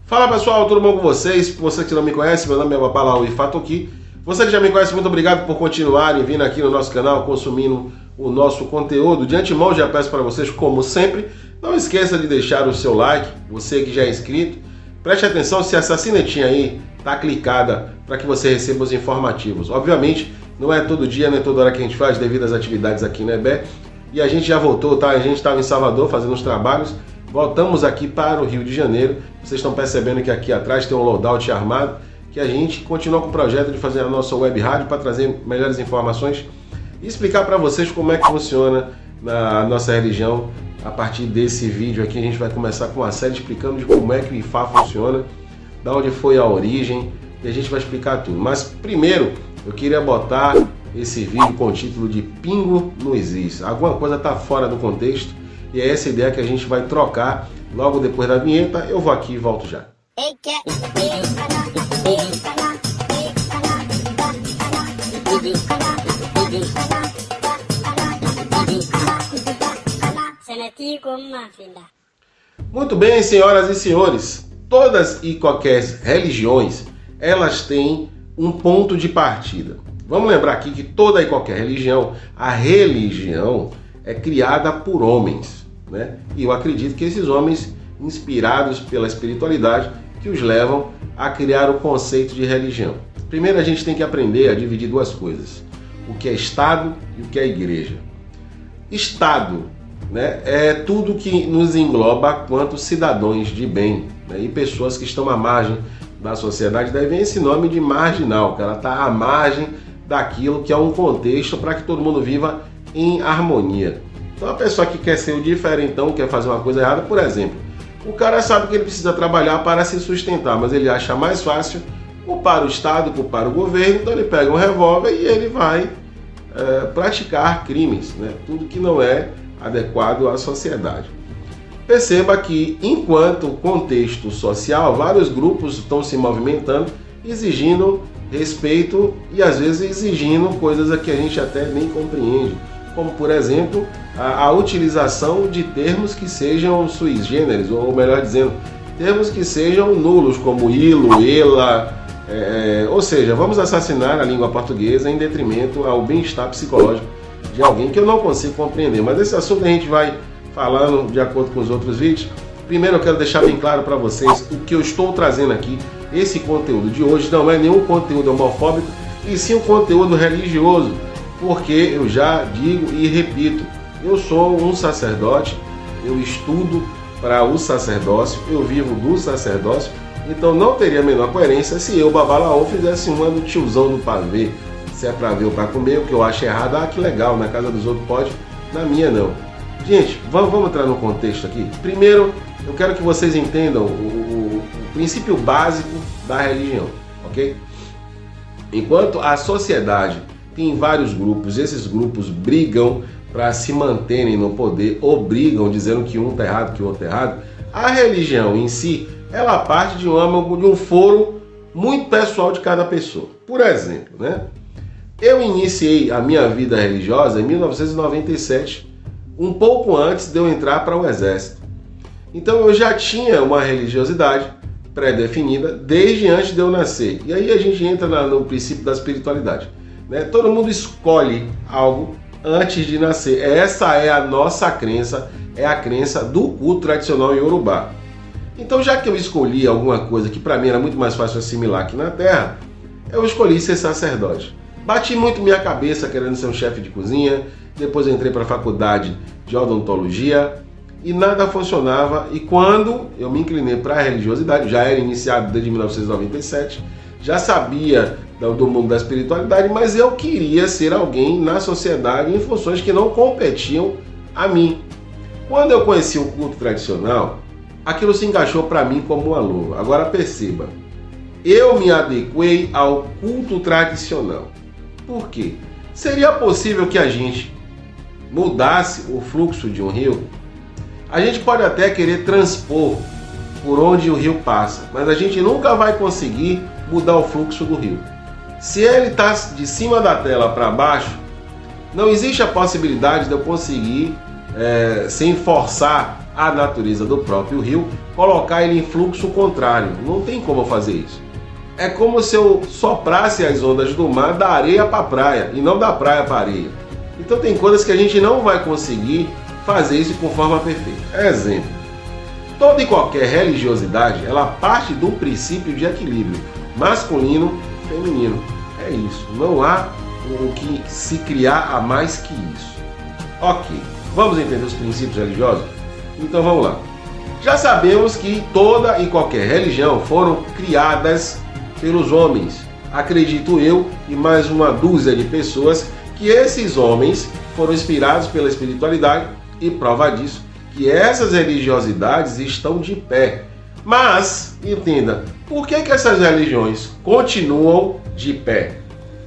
Fala pessoal, tudo bom com vocês? Você que não me conhece, meu nome é Babalaui Fatoki. Você que já me conhece, muito obrigado por continuarem vindo aqui no nosso canal, consumindo o nosso conteúdo. De antemão, já peço para vocês, como sempre, não esqueça de deixar o seu like. Você que já é inscrito, preste atenção se essa sinetinha aí está clicada para que você receba os informativos. Obviamente, não é todo dia, nem toda hora que a gente faz devido às atividades aqui no EBE. E a gente já voltou, tá? A gente estava em Salvador fazendo os trabalhos. Voltamos aqui para o Rio de Janeiro. Vocês estão percebendo que aqui atrás tem um loadout armado, que a gente continua com o projeto de fazer a nossa web rádio para trazer melhores informações e explicar para vocês como é que funciona na nossa religião. A partir desse vídeo aqui a gente vai começar com uma série explicando de como é que o IFA funciona, da onde foi a origem, e a gente vai explicar tudo. Mas primeiro eu queria botar esse vídeo com o título de Pingo no Isis. Alguma coisa está fora do contexto. E é essa ideia que a gente vai trocar logo depois da vinheta. Eu vou aqui e volto já. Muito bem, senhoras e senhores. Todas e qualquer religiões, elas têm um ponto de partida. Vamos lembrar aqui que toda e qualquer religião, a religião é criada por homens, né? E eu acredito que esses homens, inspirados pela espiritualidade, que os levam a criar o conceito de religião. Primeiro a gente tem que aprender a dividir duas coisas: o que é Estado e o que é Igreja. Estado, né, é tudo que nos engloba quanto cidadãos de bem, né, e pessoas que estão à margem da sociedade. Daí vem esse nome de marginal, que ela está à margem daquilo que é um contexto para que todo mundo viva em harmonia. Então a pessoa que quer ser o diferentão, quer fazer uma coisa errada, por exemplo, o cara sabe que ele precisa trabalhar para se sustentar, mas ele acha mais fácil culpar o Estado, culpar o governo, então ele pega um revólver e ele vai praticar crimes, né? Tudo que não é adequado à sociedade. Perceba que, enquanto contexto social, vários grupos estão se movimentando, exigindo respeito e às vezes exigindo coisas que a gente até nem compreende, como por exemplo a utilização de termos que sejam sui generis, ou melhor dizendo, termos que sejam nulos, como ilo, ela, ou seja, vamos assassinar a língua portuguesa em detrimento ao bem-estar psicológico de alguém que eu não consigo compreender. Mas esse assunto a gente vai falando de acordo com os outros vídeos. Primeiro eu quero deixar bem claro para vocês o que eu estou trazendo aqui. Esse conteúdo de hoje não é nenhum conteúdo homofóbico, e sim um conteúdo religioso, porque eu já digo e repito, eu sou um sacerdote, eu estudo para o sacerdócio, eu vivo do sacerdócio, então não teria a menor coerência se eu, Babalaô, fizesse uma do tiozão do pavê. Se é para ver ou para comer, o que eu acho errado, que legal, na casa dos outros pode, na minha não. Gente, vamos entrar no contexto aqui. Primeiro, eu quero que vocês entendam o princípio básico da religião, ok? Enquanto a sociedade tem vários grupos, esses grupos brigam para se manterem no poder, ou brigam dizendo que um está errado, que o outro está errado, a religião em si, ela parte de um foro muito pessoal de cada pessoa. Por exemplo, né? Eu iniciei a minha vida religiosa em 1997, um pouco antes de eu entrar para o exército. Então eu já tinha uma religiosidade pré-definida desde antes de eu nascer. E aí a gente entra no princípio da espiritualidade, né? Todo mundo escolhe algo antes de nascer. Essa é a nossa crença, é a crença do culto tradicional iorubá. Então, já que eu escolhi alguma coisa que para mim era muito mais fácil assimilar aqui na Terra, eu escolhi ser sacerdote. Bati muito minha cabeça querendo ser um chefe de cozinha, depois eu entrei para a faculdade de odontologia e nada funcionava. E quando eu me inclinei para a religiosidade, já era iniciado desde 1997, já sabia do mundo da espiritualidade, mas eu queria ser alguém na sociedade em funções que não competiam a mim. Quando eu conheci o culto tradicional, aquilo se encaixou para mim como uma luva. Agora perceba, eu me adequei ao culto tradicional. Por quê? Seria possível que a gente mudasse o fluxo de um rio? A gente pode até querer transpor por onde o rio passa, mas a gente nunca vai conseguir mudar o fluxo do rio. Se ele está de cima da tela para baixo, não existe a possibilidade de eu conseguir, sem forçar a natureza do próprio rio, colocar ele em fluxo contrário. Não tem como eu fazer isso. É como se eu soprasse as ondas do mar da areia para a praia e não da praia para a areia. Então tem coisas que a gente não vai conseguir fazer isso com forma perfeita. Exemplo: toda e qualquer religiosidade, ela parte de um princípio de equilíbrio masculino e feminino. É isso. Não há o que se criar a mais que isso. Ok. Vamos entender os princípios religiosos? Então vamos lá. Já sabemos que toda e qualquer religião foram criadas pelos homens. Acredito eu e mais uma dúzia de pessoas que esses homens foram inspirados pela espiritualidade e prova disso que essas religiosidades estão de pé. Mas, entenda, por que essas religiões continuam de pé?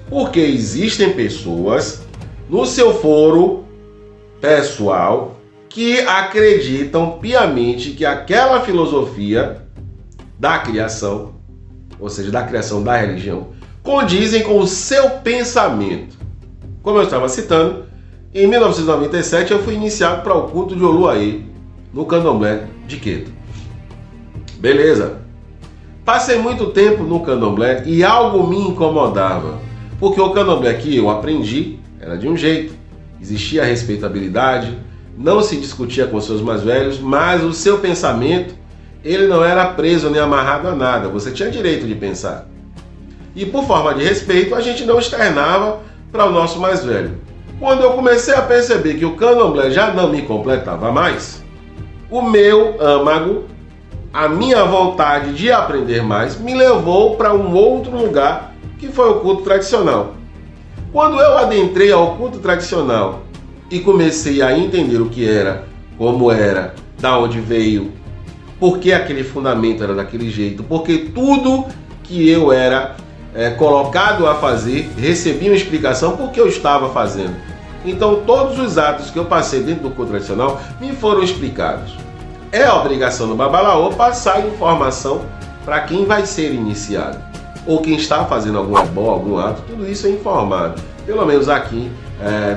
Porque existem pessoas no seu foro pessoal que acreditam piamente que aquela filosofia da criação, ou seja, da criação da religião, condizem com o seu pensamento. Como eu estava citando, em 1997 eu fui iniciado para o culto de Oluaê, no Candomblé de Queto. Beleza. Passei muito tempo no Candomblé e algo me incomodava, porque o Candomblé que eu aprendi era de um jeito, existia respeitabilidade, não se discutia com seus mais velhos, mas o seu pensamento, ele não era preso nem amarrado a nada, você tinha direito de pensar. E por forma de respeito, a gente não externava para o nosso mais velho. Quando eu comecei a perceber que o Candomblé já não me completava mais, o meu âmago, a minha vontade de aprender mais, me levou para um outro lugar, que foi o culto tradicional. Quando eu adentrei ao culto tradicional e comecei a entender o que era, como era, da onde veio, por que aquele fundamento era daquele jeito, porque tudo que eu era colocado a fazer, recebia uma explicação por que eu estava fazendo. Então todos os atos que eu passei dentro do culto tradicional me foram explicados. É a obrigação do Babalaô passar informação para quem vai ser iniciado, ou quem está fazendo algum ebó, algum ato, tudo isso é informado. Pelo menos aqui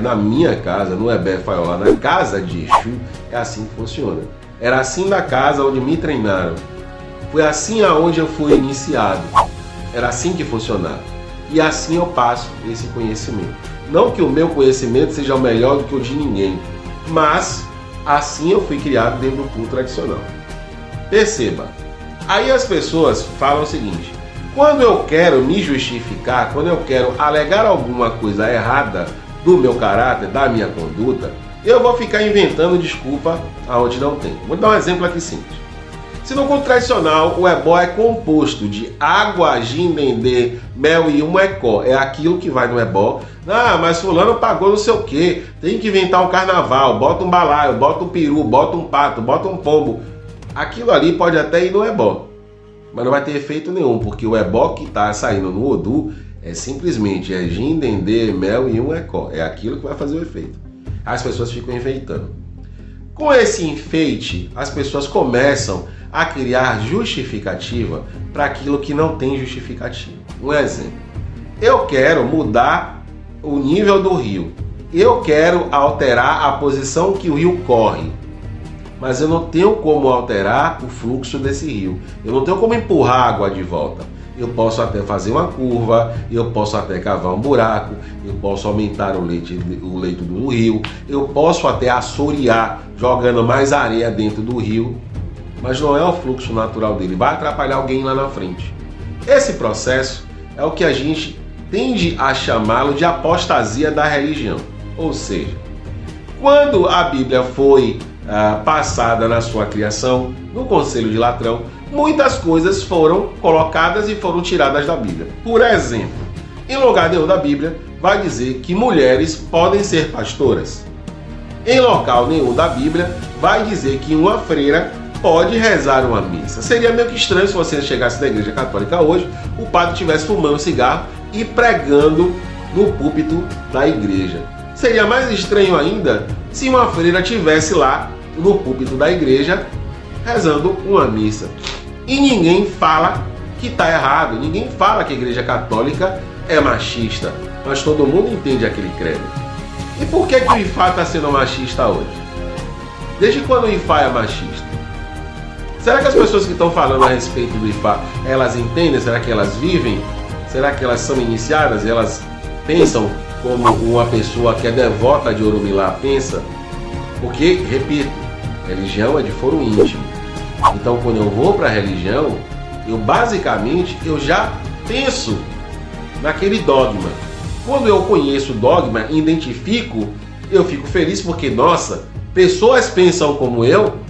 na minha casa, no Ebé Faiolá, na casa de Exu, é assim que funciona. Era assim na casa onde me treinaram. Foi assim aonde eu fui iniciado. Era assim que funcionava. E assim eu passo esse conhecimento. Não que o meu conhecimento seja o melhor do que o de ninguém, mas assim eu fui criado dentro do culto tradicional. Perceba, aí as pessoas falam o seguinte: quando eu quero me justificar, quando eu quero alegar alguma coisa errada do meu caráter, da minha conduta, eu vou ficar inventando desculpa aonde não tem. Vou dar um exemplo aqui simples. Se no culto tradicional o ebó é composto de água, gindendê, mel e um ecó, é aquilo que vai no ebó. Ah, mas fulano pagou não sei o que, tem que inventar um carnaval, bota um balaio, bota um peru, bota um pato, bota um pombo. Aquilo ali pode até ir no ebó, mas não vai ter efeito nenhum, porque o ebó que está saindo no Odu é simplesmente gindendê, mel e um ecó. É aquilo que vai fazer o efeito. As pessoas ficam enfeitando. Com esse enfeite, as pessoas começam a criar justificativa para aquilo que não tem justificativa. Um exemplo: eu quero mudar o nível do rio, eu quero alterar a posição que o rio corre, mas eu não tenho como alterar o fluxo desse rio, eu não tenho como empurrar a água de volta. Eu posso até fazer uma curva, eu posso até cavar um buraco, eu posso aumentar o leito do rio, eu posso até assorear jogando mais areia dentro do rio, mas não é o fluxo natural dele, vai atrapalhar alguém lá na frente. Esse processo é o que a gente tende a chamá-lo de apostasia da religião. Ou seja, quando a Bíblia foi passada na sua criação, no Conselho de Latrão, muitas coisas foram colocadas e foram tiradas da Bíblia. Por exemplo, em lugar nenhum da Bíblia vai dizer que mulheres podem ser pastoras. Em local nenhum da Bíblia vai dizer que uma freira pode rezar uma missa. Seria meio que estranho se você chegasse na igreja católica hoje, o padre estivesse fumando cigarro e pregando no púlpito da igreja. Seria mais estranho ainda se uma freira estivesse lá no púlpito da igreja rezando uma missa. E ninguém fala que está errado, ninguém fala que a igreja católica é machista, mas todo mundo entende aquele credo. E por que o IFA está sendo machista hoje? Desde quando o IFA é machista? Será que as pessoas que estão falando a respeito do Ifá, elas entendem? Será que elas vivem? Será que elas são iniciadas? Elas pensam como uma pessoa que é devota de Orumilá pensa? Porque, repito, religião é de foro íntimo. Então, quando eu vou para a religião, eu já penso naquele dogma. Quando eu conheço o dogma, identifico, eu fico feliz porque, nossa, pessoas pensam como eu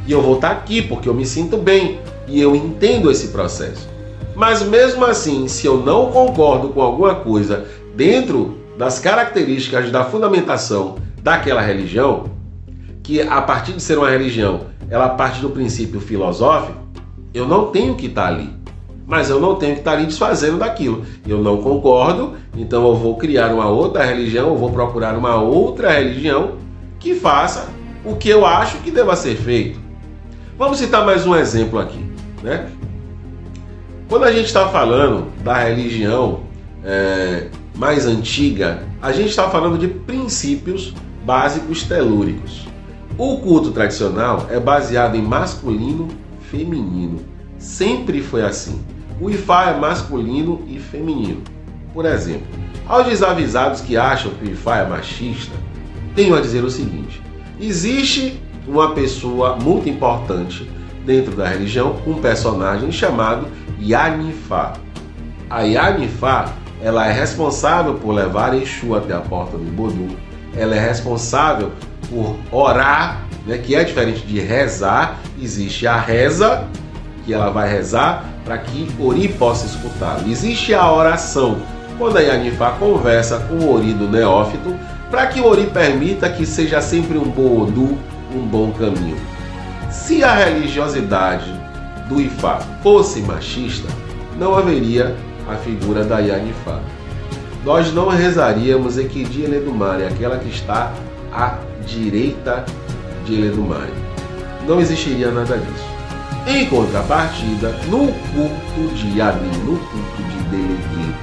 e eu vou estar aqui porque eu me sinto bem e eu entendo esse processo. Mas mesmo assim, se eu não concordo com alguma coisa dentro das características da fundamentação daquela religião, que a partir de ser uma religião, ela parte do princípio filosófico, eu não tenho que estar ali. Mas eu não tenho que estar ali desfazendo daquilo. Eu não concordo, então eu vou criar uma outra religião, eu vou procurar uma outra religião que faça o que eu acho que deva ser feito. Vamos citar mais um exemplo aqui, né? Quando a gente está falando da religião mais antiga, a gente está falando de princípios básicos telúricos. O culto tradicional é baseado em masculino e feminino. Sempre foi assim. O Ifá é masculino e feminino. Por exemplo, aos desavisados que acham que o Ifá é machista, tenho a dizer o seguinte: existe uma pessoa muito importante dentro da religião, um personagem chamado Yanifá. A Yanifá, ela é responsável por levar Exu até a porta do Bodu. Ela é responsável por orar, né, que é diferente de rezar. Existe a reza, que ela vai rezar para que Ori possa escutá-lo. Existe a oração, quando a Yanifá conversa com o Ori do neófito, para que o Ori permita que seja sempre um bom Odu, um bom caminho. Se a religiosidade do Ifá fosse machista, não haveria a figura da Yanifá. Nós não rezaríamos Ekidi Eledumare, aquela que está à direita de Eledumare. Não existiria nada disso. Em contrapartida, no culto de Yabim, no culto de Deleguê,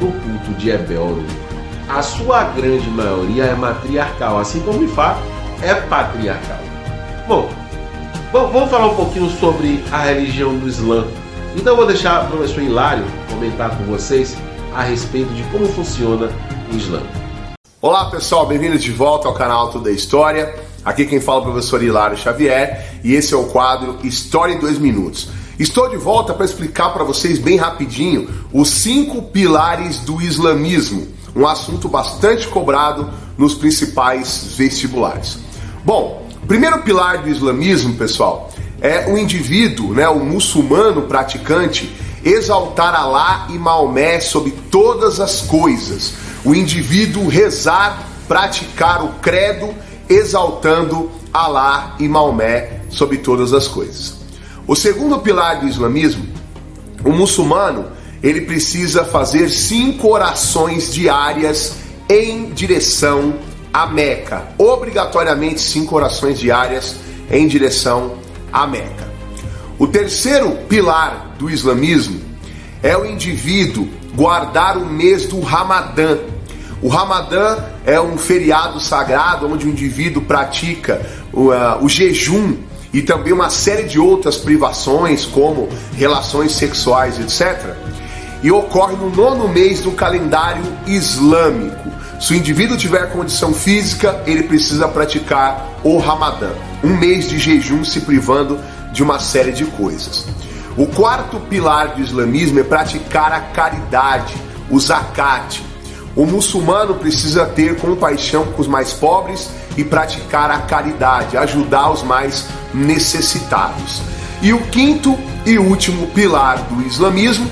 no culto de Ebelro, a sua grande maioria é matriarcal, assim como o Ifá é patriarcal. Bom, vamos falar um pouquinho sobre a religião do Islã. Então eu vou deixar o professor Hilário comentar com vocês a respeito de como funciona o Islã. Olá pessoal, bem-vindos de volta ao canal Tudo é História. Aqui quem fala é o professor Hilário Xavier e esse é o quadro História em 2 minutos. Estou de volta para explicar para vocês bem rapidinho os 5 pilares do islamismo, um assunto bastante cobrado nos principais vestibulares. Bom, o primeiro pilar do islamismo, pessoal, é o indivíduo, o muçulmano praticante, exaltar Alá e Maomé sobre todas as coisas. O indivíduo rezar, praticar o credo, exaltando Alá e Maomé sobre todas as coisas. O segundo pilar do islamismo, o muçulmano, ele precisa fazer 5 orações diárias em direção a Meca. Obrigatoriamente 5 orações diárias em direção a Meca. O terceiro pilar do islamismo é o indivíduo guardar o mês do Ramadã. O Ramadã é um feriado sagrado onde o indivíduo pratica o jejum e também uma série de outras privações, como relações sexuais, etc. E ocorre no 9º mês do calendário islâmico. Se o indivíduo tiver condição física, ele precisa praticar o Ramadã, um mês de jejum se privando de uma série de coisas. O quarto pilar do islamismo é praticar a caridade, o zakat. O muçulmano precisa ter compaixão com os mais pobres e praticar a caridade, ajudar os mais necessitados. E o quinto e último pilar do islamismo,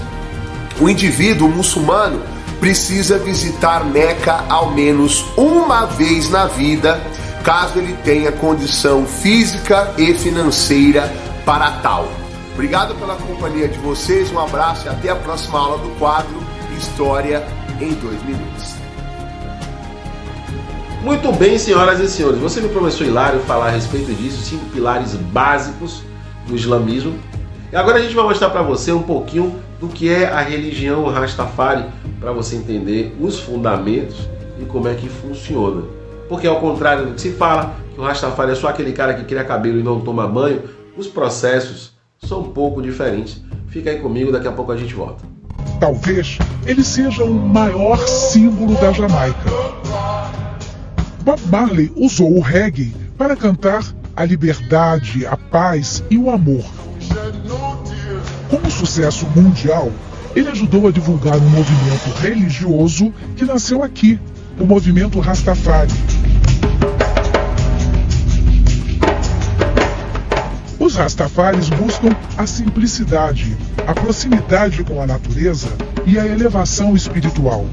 o indivíduo muçulmano precisa visitar Meca ao menos uma vez na vida, caso ele tenha condição física e financeira para tal. Obrigado pela companhia de vocês, um abraço e até a próxima aula do quadro História em 2 minutos. Muito bem, senhoras e senhores, você viu o professor Hilário falar a respeito disso, 5 pilares básicos do islamismo. E agora a gente vai mostrar para você um pouquinho do que é a religião Rastafari, para você entender os fundamentos e como é que funciona. Porque ao contrário do que se fala, que o Rastafari é só aquele cara que cria cabelo e não toma banho, os processos são um pouco diferentes. Fica aí comigo, daqui a pouco a gente volta. Talvez ele seja o maior símbolo da Jamaica. Bob Marley usou o reggae para cantar a liberdade, a paz e o amor. Com o sucesso mundial, ele ajudou a divulgar um movimento religioso que nasceu aqui, o movimento Rastafari. Os Rastafaris buscam a simplicidade, a proximidade com a natureza e a elevação espiritual.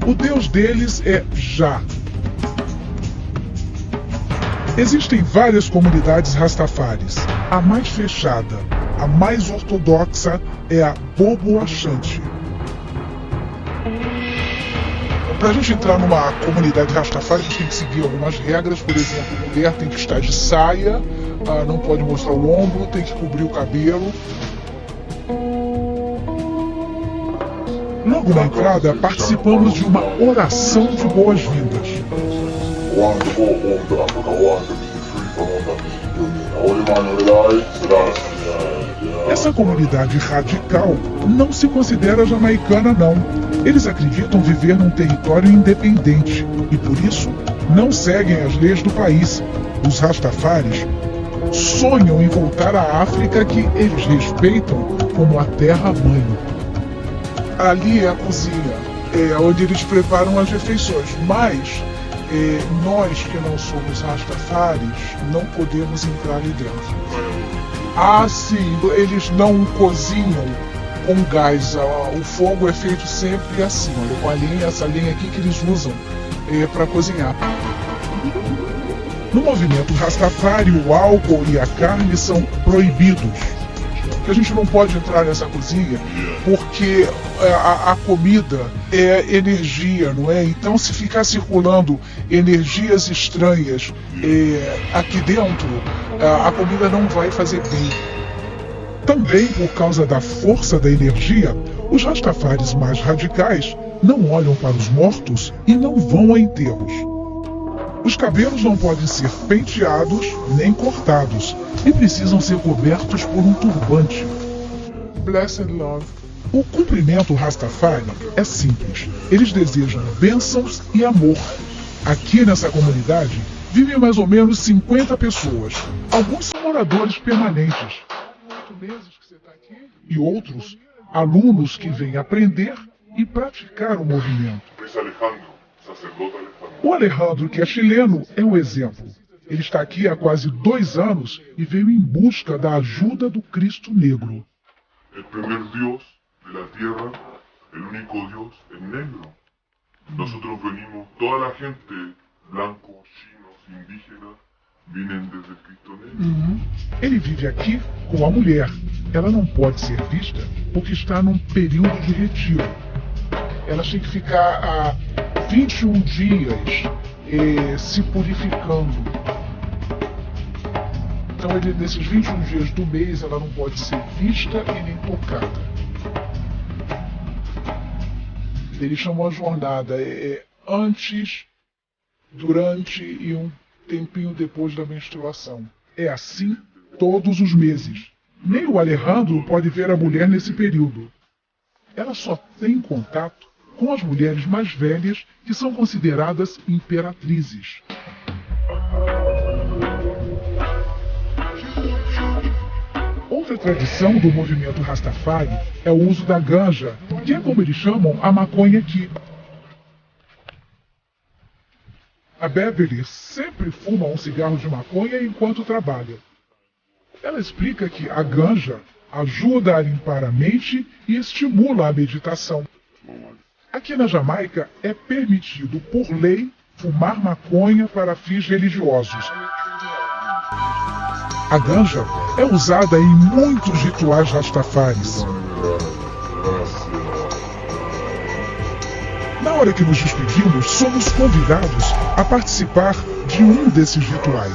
O Deus deles é Jah. Existem várias comunidades Rastafaris. A mais fechada, a mais ortodoxa é a Bobo Ashanti. Para a gente entrar numa comunidade Rastafari, a gente tem que seguir algumas regras. Por exemplo, a mulher tem que estar de saia, não pode mostrar o ombro, tem que cobrir o cabelo. Logo na entrada, participamos de uma oração de boas-vindas. Essa comunidade radical não se considera jamaicana, não. Eles acreditam viver num território independente e, por isso, não seguem as leis do país. Os Rastafaris sonham em voltar à África, que eles respeitam como a terra-mãe. Ali é a cozinha, onde eles preparam as refeições, mas nós que não somos Rastafaris não podemos entrar ali dentro. Sim, eles não cozinham com gás, o fogo é feito sempre assim, olha, com a lenha, essa lenha aqui que eles usam para cozinhar. No movimento Rastafari, o álcool e a carne são proibidos. Que a gente não pode entrar nessa cozinha porque a comida é energia, não é? Então, se ficar circulando energias estranhas aqui dentro, a comida não vai fazer bem. Também por causa da força da energia, os Rastafaris mais radicais não olham para os mortos e não vão a enterros. Os cabelos não podem ser penteados nem cortados e precisam ser cobertos por um turbante. Blessed Love. O cumprimento Rastafari é simples. Eles desejam bênçãos e amor. Aqui nessa comunidade vivem mais ou menos 50 pessoas. Alguns são moradores permanentes. 8 meses que você está aqui. E outros, alunos que vêm aprender e praticar o movimento. O Alejandro, que é chileno, é um exemplo. Ele está aqui há quase 2 anos e veio em busca da ajuda do Cristo Negro. O primeiro Deus da terra, o único Deus é negro. Nós venimos, toda a gente, blancos, chinos, indígenas, vêm desde Cristo Negro. Ele vive aqui com a mulher. Ela não pode ser vista porque está num período de retiro. Ela tem que ficar há 21 dias se purificando. Então, nesses 21 dias do mês, ela não pode ser vista e nem tocada. Ele chamou a jornada antes, durante e um tempinho depois da menstruação. É assim todos os meses. Nem o Alejandro pode ver a mulher nesse período. Ela só tem contato com as mulheres mais velhas, que são consideradas imperatrizes. Outra tradição do movimento Rastafari é o uso da ganja, que é como eles chamam a maconha aqui. A Beverly sempre fuma um cigarro de maconha enquanto trabalha. Ela explica que a ganja ajuda a limpar a mente e estimula a meditação. Aqui na Jamaica é permitido, por lei, fumar maconha para fins religiosos. A ganja é usada em muitos rituais rastafaris. Na hora que nos despedimos, somos convidados a participar de um desses rituais.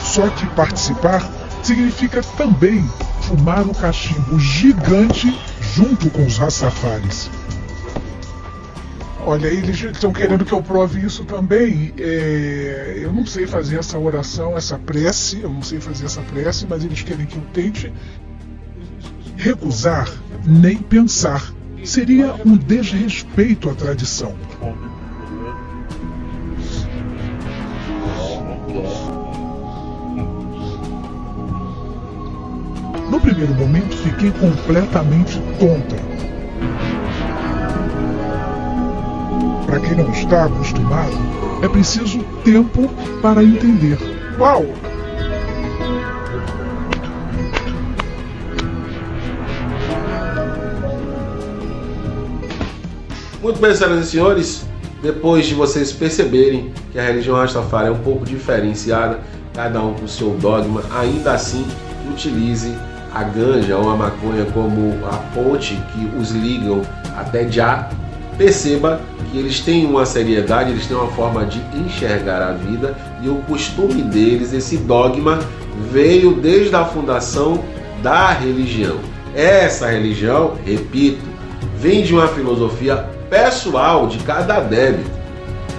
Só que participar significa também fumar um cachimbo gigante junto com os Rastafaris. Olha, eles estão querendo que eu prove isso também. Eu não sei fazer essa oração, essa prece, mas eles querem que eu tente recusar, nem pensar. Seria um desrespeito à tradição. No primeiro momento, fiquei completamente tonta. Para quem não está acostumado, é preciso tempo para entender. Uau! Muito bem, senhoras e senhores, depois de vocês perceberem que a religião Rastafari é um pouco diferenciada, cada um com o seu dogma, ainda assim utilize a ganja ou a maconha como a ponte que os ligam até Jah. Perceba que eles têm uma seriedade, eles têm uma forma de enxergar a vida, e o costume deles, esse dogma, veio desde a fundação da religião. Essa religião, repito, vem de uma filosofia pessoal de cada adepto.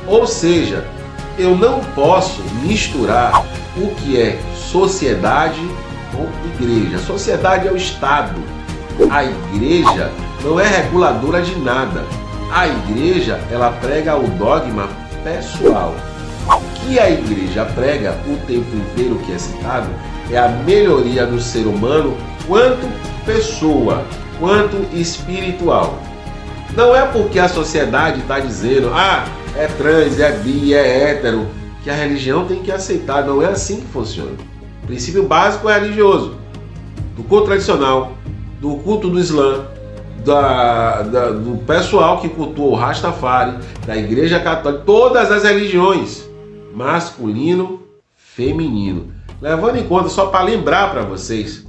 Ou seja, eu não posso misturar o que é sociedade com igreja. Sociedade é o Estado. A igreja não é reguladora de nada. A igreja, ela prega o dogma pessoal. O que a igreja prega o tempo inteiro, que é citado, é a melhoria do ser humano quanto pessoa, quanto espiritual. Não é porque a sociedade está dizendo, é trans, é bi, é hétero, que a religião tem que aceitar. Não é assim que funciona. O princípio básico é religioso. Do culto tradicional, do culto do Islã, do pessoal que cultua o Rastafari, da Igreja Católica, todas as religiões, masculino, feminino. Levando em conta, só para lembrar para vocês,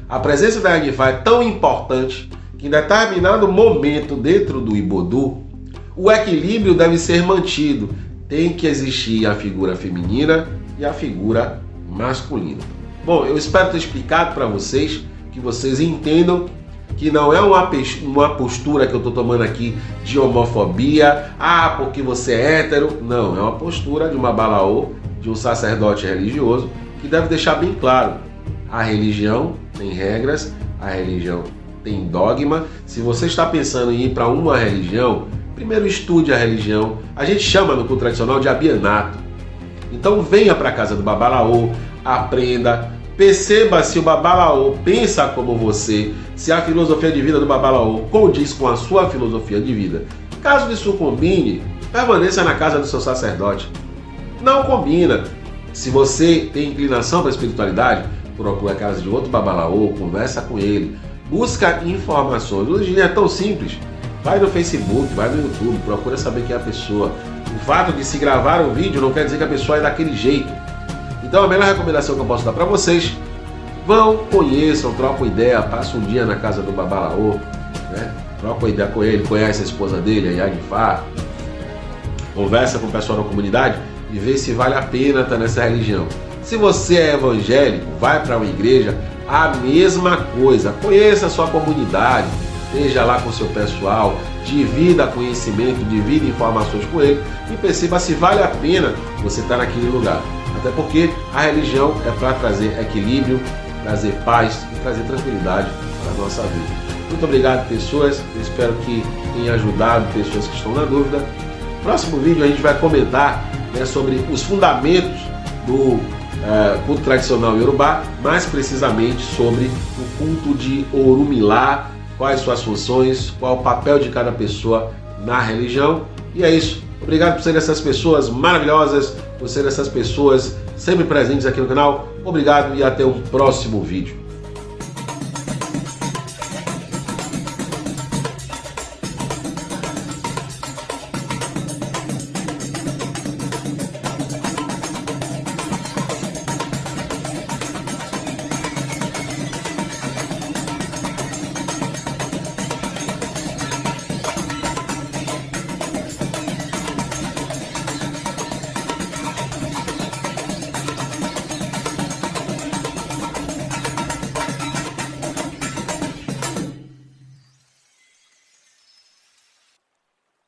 a presença da Anifá é tão importante que em determinado momento dentro do Ibodu, o equilíbrio deve ser mantido. Tem que existir a figura feminina e a figura masculina. Bom, eu espero ter explicado para vocês, que vocês entendam que não é uma postura que eu estou tomando aqui de homofobia, porque você é hétero. Não, é uma postura de uma balaô, de um sacerdote religioso, que deve deixar bem claro: a religião tem regras, a religião tem dogma. Se você está pensando em ir para uma religião, primeiro estude a religião. A gente chama no culto tradicional de abianato. Então venha para a casa do babalaô, aprenda, perceba se o babalaô pensa como você, se a filosofia de vida do babalaô condiz com a sua filosofia de vida. Caso isso combine, permaneça na casa do seu sacerdote. Não combina, se você tem inclinação para a espiritualidade, procura a casa de outro babalaô, conversa com ele, busca informações. Hoje em dia é tão simples. Vai no Facebook, vai no YouTube, procura saber quem é a pessoa. O fato de se gravar um vídeo não quer dizer que a pessoa é daquele jeito. Então a melhor recomendação que eu posso dar para vocês: vão, conheçam, trocam ideia, passam um dia na casa do babalaô, né? Trocam ideia com ele, conhece a esposa dele, a Anifá, conversa com o pessoal da comunidade e vê se vale a pena estar nessa religião. Se você é evangélico, vai para uma igreja, a mesma coisa. Conheça a sua comunidade, esteja lá com o seu pessoal, divida conhecimento, divida informações com ele e perceba se vale a pena você estar naquele lugar. Até porque a religião é para trazer equilíbrio, trazer paz e trazer tranquilidade para a nossa vida. Muito obrigado, pessoas. Eu espero que tenha ajudado pessoas que estão na dúvida. No próximo vídeo a gente vai comentar, né, sobre os fundamentos do culto tradicional iorubá, mais precisamente sobre o culto de Orumilá, quais suas funções, qual o papel de cada pessoa na religião. E é isso. Obrigado por ser essas pessoas maravilhosas, por ser essas pessoas sempre presentes aqui no canal. Obrigado e até o próximo vídeo.